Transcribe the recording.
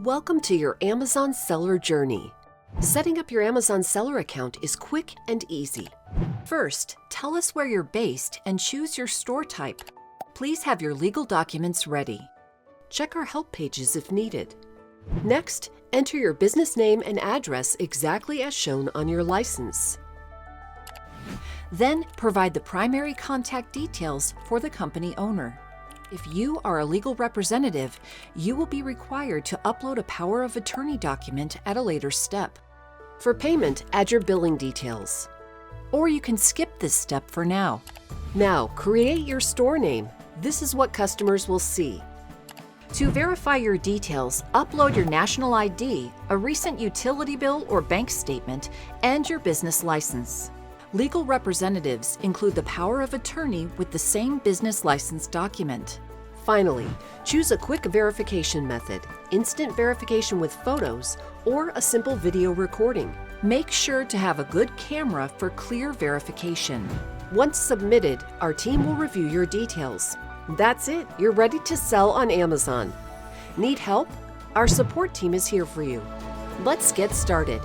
Welcome to your Amazon seller journey. Setting up your Amazon seller account is quick and easy. First, tell us where you're based and choose your store type. Please have your legal documents ready. Check our help pages if needed. Next, enter your business name and address exactly as shown on your license. Then, provide the primary contact details for the company owner. If you are a legal representative, you will be required to upload a power of attorney document at a later step. For payment, add your billing details. Or you can skip this step for now. Now, create your store name. This is what customers will see. To verify your details, upload your national ID, a recent utility bill or bank statement, and your business license. Legal representatives include the power of attorney with the same business license document. Finally, choose a quick verification method, instant verification with photos, or a simple video recording. Make sure to have a good camera for clear verification. Once submitted, our team will review your details. That's it, you're ready to sell on Amazon. Need help? Our support team is here for you. Let's get started.